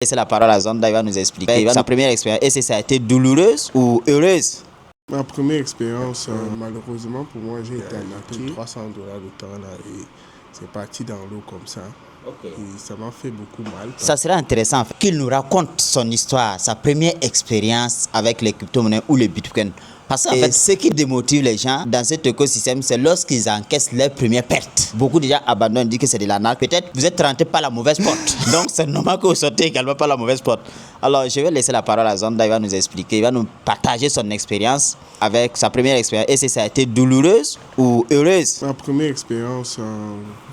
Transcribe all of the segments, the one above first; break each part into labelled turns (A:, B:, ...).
A: C'est la parole à Zonda, il va nous expliquer sa première expérience. Et ça a été douloureuse ou heureuse?
B: Ma première expérience, malheureusement pour moi, j'ai été arnaqué. $300 de temps là, et c'est parti dans l'eau comme ça.
A: Okay.
B: Et ça m'a fait beaucoup mal.
A: Ça serait intéressant qu'il nous raconte son histoire, sa première expérience avec les crypto-monnaies ou les bitcoins. Parce qu'en fait, ce qui démotive les gens dans cet écosystème, c'est lorsqu'ils encaissent leurs premières pertes. Beaucoup de gens abandonnent, disent que c'est de l'arnaque. Peut-être vous êtes rentré par la mauvaise porte. Donc c'est normal que vous sortez également par la mauvaise porte. Alors je vais laisser la parole à Zonda, il va nous expliquer, il va nous partager son expérience avec sa première expérience. Et ça a été douloureuse ou heureuse?
B: Ma première expérience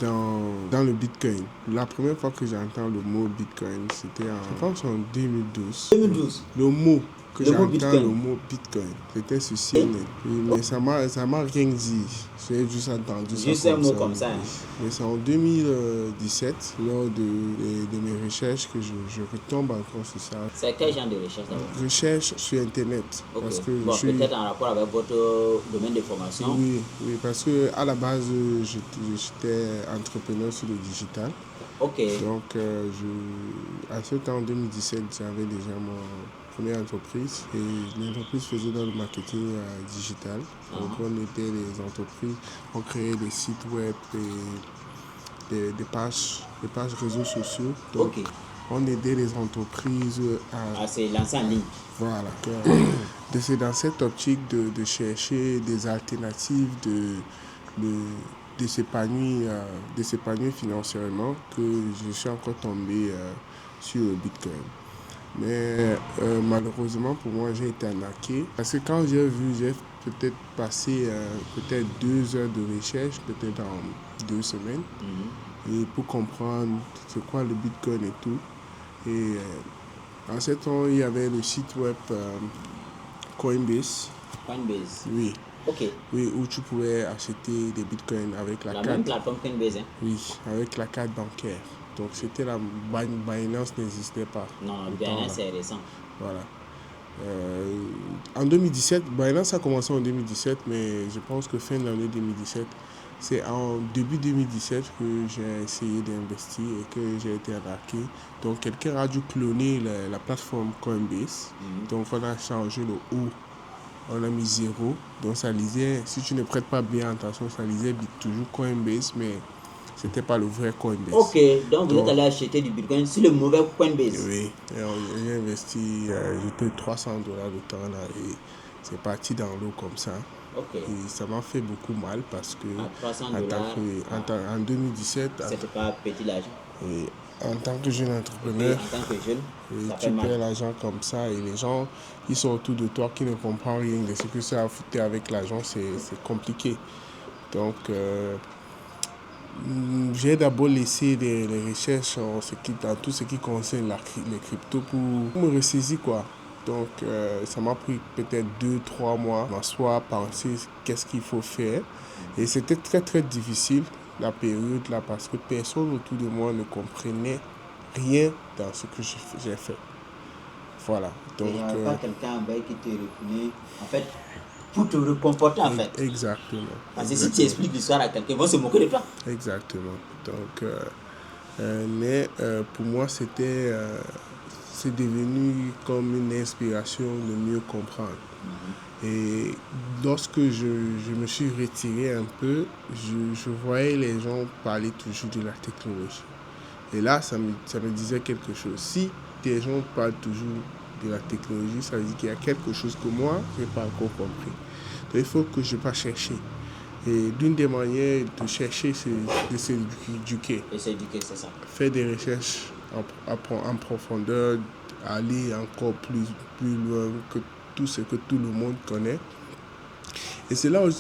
B: dans le Bitcoin. La première fois que j'entends le mot Bitcoin, c'était je pense en 2012.
A: 2012.
B: Le mot que j'entends, le mot Bitcoin, c'était sur CNN. Mais ça m'a rien dit. J'ai juste entendu ça.
A: Juste un mot comme ça.
B: Mais c'est en 2017, lors de mes recherches, que je retombe encore sur ça.
A: C'est quel genre de recherche d'abord?
B: Recherche sur Internet.
A: Okay.
B: Parce que
A: peut-être en rapport avec votre domaine de formation.
B: Oui, parce que à la base, j'étais entrepreneur sur le digital.
A: Ok.
B: Donc, à ce temps, en 2017, j'avais déjà mon première entreprise et l'entreprise faisait dans le marketing digital. Donc on était les entreprises, on créait des sites web et des pages réseaux sociaux. Donc on aidait les entreprises
A: à se lancer en ligne.
B: Voilà. C'est dans cette optique de chercher des alternatives, de s'épanouir financièrement que je suis encore tombé sur le Bitcoin. Mais malheureusement pour moi, j'ai été arnaqué. Parce que quand j'ai peut-être passé 2 heures de recherche, peut-être en 2 semaines, et pour comprendre c'est quoi le Bitcoin et tout. Et en ce temps, il y avait le site web Coinbase.
A: Coinbase.
B: Oui.
A: Ok.
B: Oui, où tu pouvais acheter des bitcoins avec la carte.
A: Même plateforme Coinbase, hein?
B: Oui, avec la carte bancaire. Donc c'était la Binance n'existait pas.
A: Non, Binance c'est récent.
B: Voilà. En 2017, Binance a commencé en 2017, mais je pense que fin de l'année 2017, c'est en début 2017 que j'ai essayé d'investir et que j'ai été arnaqué. Donc quelqu'un a dû cloner la plateforme Coinbase. Donc on a changé le O. On a mis 0. Donc ça lisait, si tu ne prêtes pas bien attention, ça lisait toujours Coinbase, mais c'était pas le vrai Coinbase.
A: Ok, donc vous êtes allé acheter du Bitcoin sur le mauvais Coinbase.
B: Oui, j'ai investi, j'ai payé $300 de temps là et c'est parti dans l'eau comme ça.
A: Okay.
B: Et ça m'a fait beaucoup mal parce que
A: en
B: 2017,
A: c'était pas petit l'argent.
B: Et en tant que jeune entrepreneur, tu perds l'argent comme ça et les gens qui sont autour de toi qui ne comprennent rien de ce que ça a foutu avec l'argent, c'est compliqué. Donc, j'ai d'abord laissé les recherches dans tout ce qui concerne les cryptos pour me ressaisir quoi. Donc ça m'a pris peut-être 2-3 mois m'asseoir, penser qu'est-ce qu'il faut faire. Et c'était très très difficile la période là parce que personne autour de moi ne comprenait rien dans ce que j'ai fait. Voilà. Donc,
A: il n'y avait pas quelqu'un qui te reconnaît. En fait, pour te réconforter en fait.
B: Exactement.
A: Parce que si tu expliques l'histoire à quelqu'un, ils vont se moquer de toi.
B: Exactement. Donc, mais pour moi, c'est devenu comme une inspiration de mieux comprendre. Et lorsque je me suis retiré un peu, je voyais les gens parler toujours de la technologie. Et là, ça me disait quelque chose. Si des gens parlent toujours de la technologie, ça veut dire qu'il y a quelque chose que moi, je n'ai pas encore compris. Donc, il faut que je passe chercher. Et l'une des manières de chercher, c'est de s'éduquer.
A: Et s'éduquer, c'est ça.
B: Faire des recherches en profondeur, aller encore plus loin que tout ce que tout le monde connaît. Et c'est là où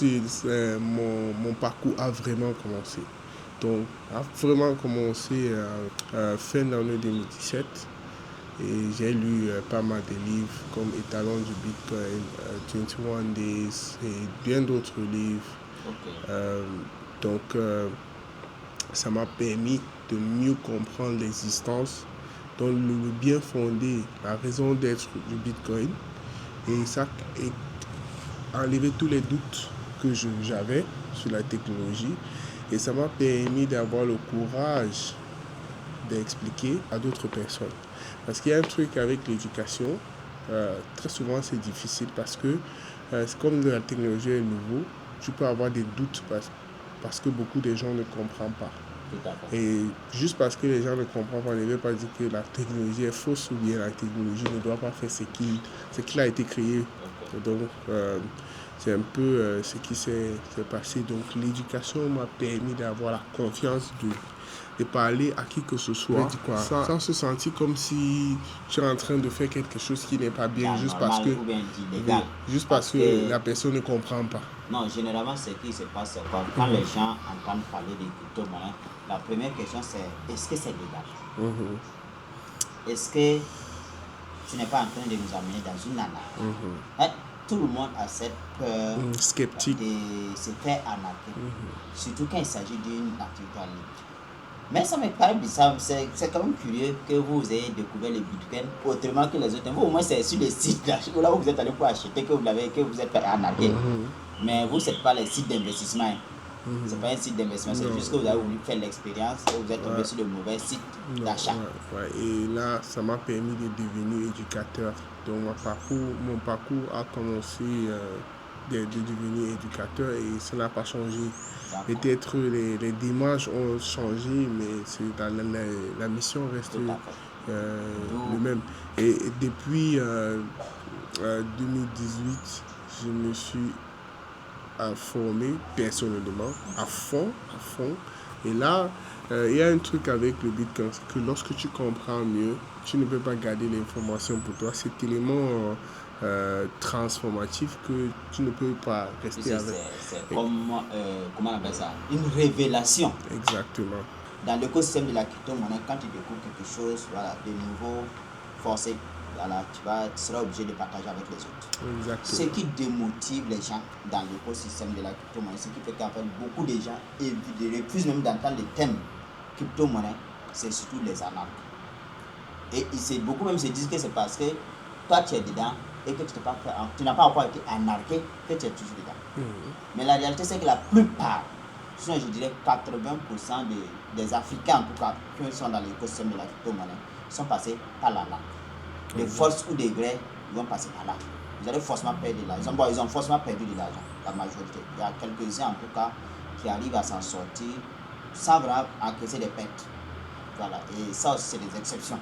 B: mon parcours a vraiment commencé. Donc, a vraiment commencé fin d'année 2017. Et j'ai lu pas mal de livres comme Étalon du Bitcoin, 21 Days et bien d'autres livres. Okay. Donc, ça m'a permis de mieux comprendre l'existence, donc le bien fondé, la raison d'être du Bitcoin. Et ça a enlevé tous les doutes que j'avais sur la technologie. Et ça m'a permis d'avoir le courage d'expliquer à d'autres personnes. Parce qu'il y a un truc avec l'éducation, très souvent c'est difficile parce que c'est comme la technologie est nouveau, tu peux avoir des doutes parce que beaucoup de gens ne comprennent pas. Et juste parce que les gens ne comprennent pas, ne veut pas dire que la technologie est fausse ou bien la technologie ne doit pas faire ce qu'il a été créé. Donc, c'est un peu ce qui s'est passé. Donc, l'éducation m'a permis d'avoir la confiance de parler à qui que ce soit sans se sentir comme si tu es en train de faire quelque chose qui n'est pas bien juste parce que la personne ne comprend pas.
A: Non, généralement, ce qui se passe, c'est quand les gens entendent parler des crypto-monnaies, la première question c'est est-ce que c'est légal? Est-ce que tu n'es pas en train de nous amener dans une arnaque? Tout le monde a cette peur
B: sceptique
A: de se faire arnaquer, surtout quand il s'agit d'une activité en ligne. Mais ça me paraît bizarre, c'est quand même curieux que vous ayez découvert le Bitcoin autrement que les autres. Vous, au moins, c'est sur les sites là où vous êtes allé pour acheter que vous êtes fait arnaquer. Mais vous, c'est pas les sites d'investissement. C'est pas un site d'investissement, c'est juste que vous avez voulu faire l'expérience et vous êtes tombé sur de mauvais sites d'achat.
B: Et là, ça m'a permis de devenir éducateur. Donc, mon parcours a commencé de devenir éducateur et ça n'a pas changé. Peut-être les démarches ont changé, mais la mission reste le même. Et depuis 2018, je me suis formé personnellement à fond. Et là, il y a un truc avec le Bitcoin, c'est que lorsque tu comprends mieux, tu ne peux pas garder l'information pour toi. C'est tellement transformatif que tu ne peux pas rester avec.
A: C'est comme, comment on appelle ça? Une révélation.
B: Exactement.
A: Dans l'écosystème de la crypto-monnaie, quand tu découvres quelque chose de nouveau, forcé, tu seras obligé de partager avec les autres.
B: Exactement.
A: Ce qui démotive les gens dans l'écosystème de la crypto-monnaie, ce qui fait qu'en fait beaucoup de gens refusent même d'entendre le thème crypto-monnaie, c'est surtout les arnaques. Et beaucoup même se disent que c'est parce que toi tu es dedans et que tu n'as pas encore été arnaqué que tu es toujours dedans. Mais la réalité c'est que la plupart, sinon je dirais 80% des Africains en tout cas qui sont dans l'écosystème de la crypto-monnaie sont passés par l'arnaque. De force ou de gré, ils vont passer par là. Vous allez forcément perdre de l'argent. Ils ont forcément perdu de l'argent, la majorité. Il y a quelques-uns en tout cas qui arrivent à s'en sortir sans vraiment encaisser des pertes. Voilà. Et ça aussi, c'est des exceptions.